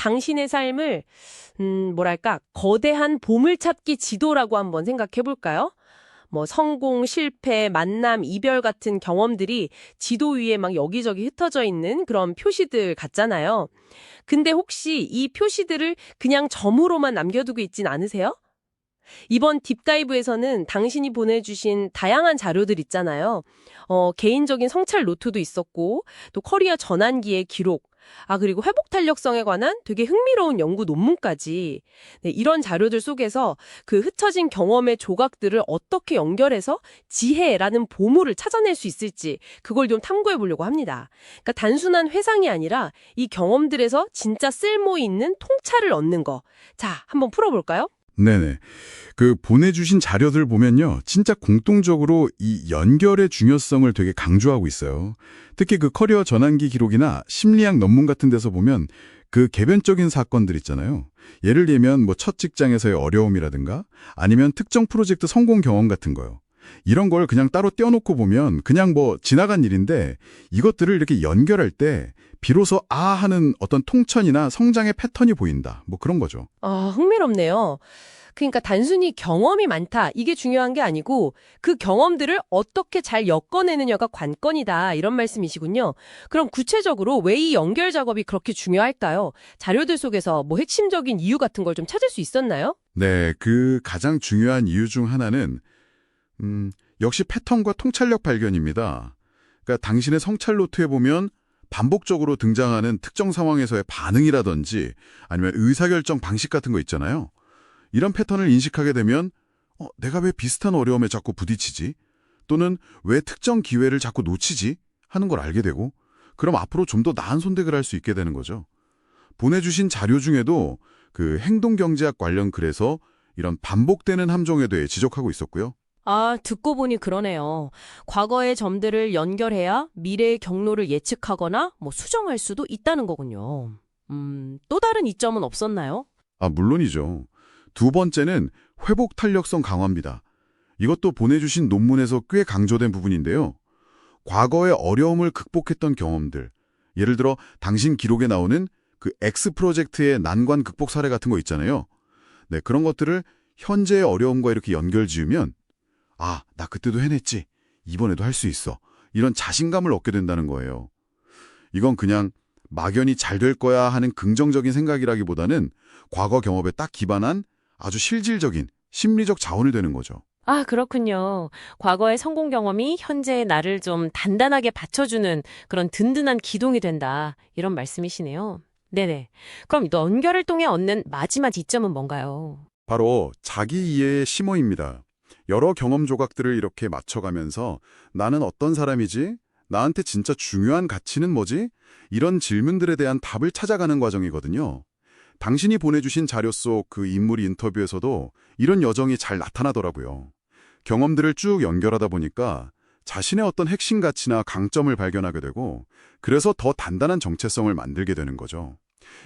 당신의 삶을 뭐랄까 거대한 보물찾기 지도라고 한번 생각해 볼까요? 뭐 성공, 실패, 만남, 이별 같은 경험들이 지도 위에 막 여기저기 흩어져 있는 그런 표시들 같잖아요. 근데 혹시 이 표시들을 그냥 점으로만 남겨두고 있진 않으세요? 이번 딥다이브에서는 당신이 보내주신 다양한 자료들 있잖아요. 개인적인 성찰 노트도 있었고, 또 커리어 전환기의 기록, 그리고 회복 탄력성에 관한 되게 흥미로운 연구 논문까지. 네, 이런 자료들 속에서 그 흩어진 경험의 조각들을 어떻게 연결해서 지혜라는 보물을 찾아낼 수 있을지 그걸 좀 탐구해 보려고 합니다. 그러니까 단순한 회상이 아니라 이 경험들에서 진짜 쓸모 있는 통찰을 얻는 거. 자, 한번 풀어볼까요? 네네. 그 보내주신 자료들 보면요. 진짜 공통적으로 이 연결의 중요성을 되게 강조하고 있어요. 특히 그 커리어 전환기 기록이나 심리학 논문 같은 데서 보면 그 개변적인 사건들 있잖아요. 예를 들면 뭐 첫 직장에서의 어려움이라든가 아니면 특정 프로젝트 성공 경험 같은 거요. 이런 걸 그냥 따로 떼어놓고 보면 그냥 뭐 지나간 일인데 이것들을 이렇게 연결할 때 비로소 하는 어떤 통천이나 성장의 패턴이 보인다. 뭐 그런 거죠. 흥미롭네요. 그러니까 단순히 경험이 많다, 이게 중요한 게 아니고 그 경험들을 어떻게 잘 엮어내느냐가 관건이다, 이런 말씀이시군요. 그럼 구체적으로 왜 이 연결 작업이 그렇게 중요할까요? 자료들 속에서 뭐 핵심적인 이유 같은 걸 좀 찾을 수 있었나요? 네, 그 가장 중요한 이유 중 하나는 역시 패턴과 통찰력 발견입니다. 그러니까 당신의 성찰 노트에 보면 반복적으로 등장하는 특정 상황에서의 반응이라든지 아니면 의사결정 방식 같은 거 있잖아요. 이런 패턴을 인식하게 되면 내가 왜 비슷한 어려움에 자꾸 부딪히지? 또는 왜 특정 기회를 자꾸 놓치지? 하는 걸 알게 되고 그럼 앞으로 좀 더 나은 선택을 할 수 있게 되는 거죠. 보내주신 자료 중에도 그 행동경제학 관련 글에서 이런 반복되는 함정에 대해 지적하고 있었고요. 듣고 보니 그러네요. 과거의 점들을 연결해야 미래의 경로를 예측하거나 뭐 수정할 수도 있다는 거군요. 또 다른 이점은 없었나요? 물론이죠. 두 번째는 회복 탄력성 강화입니다. 이것도 보내주신 논문에서 꽤 강조된 부분인데요. 과거의 어려움을 극복했던 경험들, 예를 들어 당신 기록에 나오는 그 X 프로젝트의 난관 극복 사례 같은 거 있잖아요. 네, 그런 것들을 현재의 어려움과 이렇게 연결 지으면 나 그때도 해냈지. 이번에도 할 수 있어. 이런 자신감을 얻게 된다는 거예요. 이건 그냥 막연히 잘 될 거야 하는 긍정적인 생각이라기보다는 과거 경험에 딱 기반한 아주 실질적인 심리적 자원이 되는 거죠. 그렇군요. 과거의 성공 경험이 현재의 나를 좀 단단하게 받쳐주는 그런 든든한 기둥이 된다, 이런 말씀이시네요. 네네. 그럼 연결을 통해 얻는 마지막 이점은 뭔가요? 바로 자기 이해의 심어입니다. 여러 경험 조각들을 이렇게 맞춰가면서 나는 어떤 사람이지? 나한테 진짜 중요한 가치는 뭐지? 이런 질문들에 대한 답을 찾아가는 과정이거든요. 당신이 보내주신 자료 속 그 인물 인터뷰에서도 이런 여정이 잘 나타나더라고요. 경험들을 쭉 연결하다 보니까 자신의 어떤 핵심 가치나 강점을 발견하게 되고 그래서 더 단단한 정체성을 만들게 되는 거죠.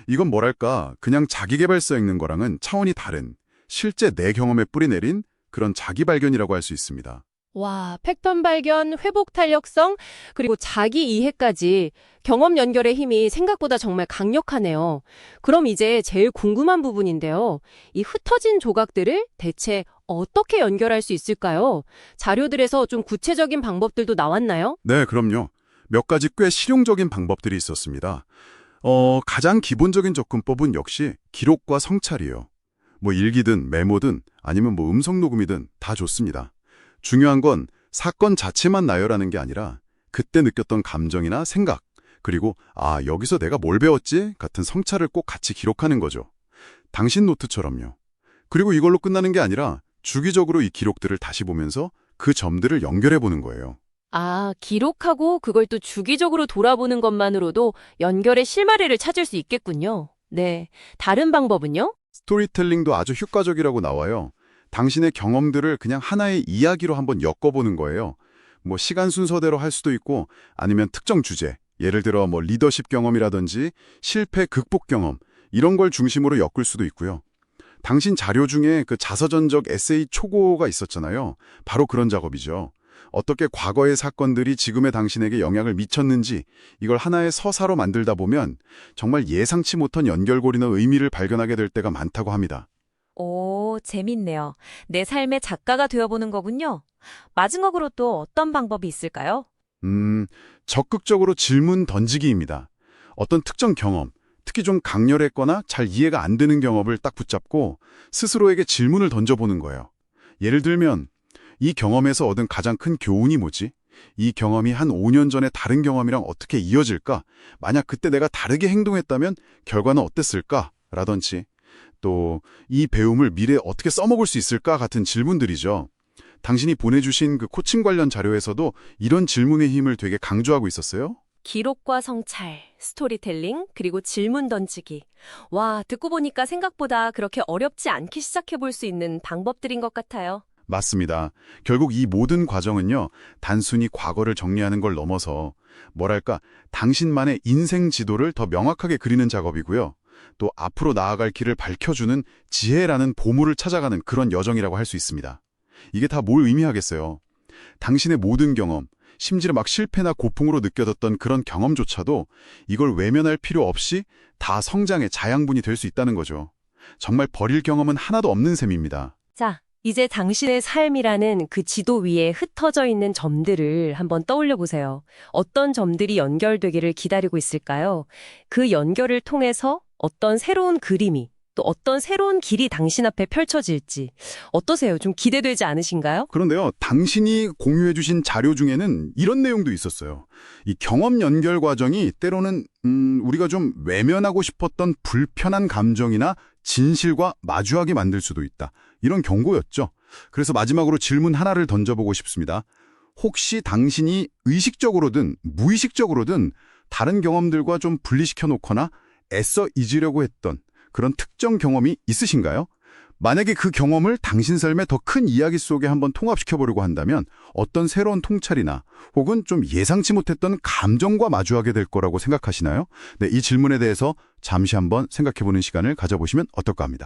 이건 뭐랄까 그냥 자기계발서 읽는 거랑은 차원이 다른 실제 내 경험에 뿌리내린 그런 자기 발견이라고 할 수 있습니다. 와, 패턴 발견, 회복 탄력성, 그리고 자기 이해까지 경험 연결의 힘이 생각보다 정말 강력하네요. 그럼 이제 제일 궁금한 부분인데요. 이 흩어진 조각들을 대체 어떻게 연결할 수 있을까요? 자료들에서 좀 구체적인 방법들도 나왔나요? 네, 그럼요. 몇 가지 꽤 실용적인 방법들이 있었습니다. 가장 기본적인 접근법은 역시 기록과 성찰이에요. 뭐 일기든 메모든 아니면 뭐 음성 녹음이든 다 좋습니다. 중요한 건 사건 자체만 나열하는 게 아니라 그때 느꼈던 감정이나 생각, 그리고 여기서 내가 뭘 배웠지? 같은 성찰을 꼭 같이 기록하는 거죠. 당신 노트처럼요. 그리고 이걸로 끝나는 게 아니라 주기적으로 이 기록들을 다시 보면서 그 점들을 연결해 보는 거예요. 기록하고 그걸 또 주기적으로 돌아보는 것만으로도 연결의 실마리를 찾을 수 있겠군요. 네. 다른 방법은요? 스토리텔링도 아주 효과적이라고 나와요. 당신의 경험들을 그냥 하나의 이야기로 한번 엮어보는 거예요. 뭐 시간 순서대로 할 수도 있고 아니면 특정 주제, 예를 들어 뭐 리더십 경험이라든지 실패 극복 경험 이런 걸 중심으로 엮을 수도 있고요. 당신 자료 중에 그 자서전적 에세이 초고가 있었잖아요. 바로 그런 작업이죠. 어떻게 과거의 사건들이 지금의 당신에게 영향을 미쳤는지 이걸 하나의 서사로 만들다 보면 정말 예상치 못한 연결고리나 의미를 발견하게 될 때가 많다고 합니다. 오, 재밌네요. 내 삶의 작가가 되어보는 거군요. 마지막으로 또 어떤 방법이 있을까요? 적극적으로 질문 던지기입니다. 어떤 특정 경험, 특히 좀 강렬했거나 잘 이해가 안 되는 경험을 딱 붙잡고 스스로에게 질문을 던져보는 거예요. 예를 들면 이 경험에서 얻은 가장 큰 교훈이 뭐지? 이 경험이 한 5년 전에 다른 경험이랑 어떻게 이어질까? 만약 그때 내가 다르게 행동했다면 결과는 어땠을까? 라든지 또 이 배움을 미래에 어떻게 써먹을 수 있을까? 같은 질문들이죠. 당신이 보내주신 그 코칭 관련 자료에서도 이런 질문의 힘을 되게 강조하고 있었어요. 기록과 성찰, 스토리텔링, 그리고 질문 던지기. 와, 듣고 보니까 생각보다 그렇게 어렵지 않게 시작해 볼 수 있는 방법들인 것 같아요. 맞습니다. 결국 이 모든 과정은요, 단순히 과거를 정리하는 걸 넘어서 뭐랄까, 당신만의 인생 지도를 더 명확하게 그리는 작업이고요. 또 앞으로 나아갈 길을 밝혀주는 지혜라는 보물을 찾아가는 그런 여정이라고 할 수 있습니다. 이게 다 뭘 의미하겠어요? 당신의 모든 경험, 심지어 막 실패나 고풍으로 느껴졌던 그런 경험조차도 이걸 외면할 필요 없이 다 성장의 자양분이 될 수 있다는 거죠. 정말 버릴 경험은 하나도 없는 셈입니다. 자, 이제 당신의 삶이라는 그 지도 위에 흩어져 있는 점들을 한번 떠올려 보세요. 어떤 점들이 연결되기를 기다리고 있을까요? 그 연결을 통해서 어떤 새로운 그림이, 또 어떤 새로운 길이 당신 앞에 펼쳐질지. 어떠세요? 좀 기대되지 않으신가요? 그런데요, 당신이 공유해 주신 자료 중에는 이런 내용도 있었어요. 이 경험 연결 과정이 때로는 우리가 좀 외면하고 싶었던 불편한 감정이나 진실과 마주하게 만들 수도 있다. 이런 경고였죠. 그래서 마지막으로 질문 하나를 던져보고 싶습니다. 혹시 당신이 의식적으로든 무의식적으로든 다른 경험들과 좀 분리시켜 놓거나 애써 잊으려고 했던 그런 특정 경험이 있으신가요? 만약에 그 경험을 당신 삶의 더 큰 이야기 속에 한번 통합시켜보려고 한다면 어떤 새로운 통찰이나 혹은 좀 예상치 못했던 감정과 마주하게 될 거라고 생각하시나요? 네, 이 질문에 대해서 잠시 한번 생각해보는 시간을 가져보시면 어떨까 합니다.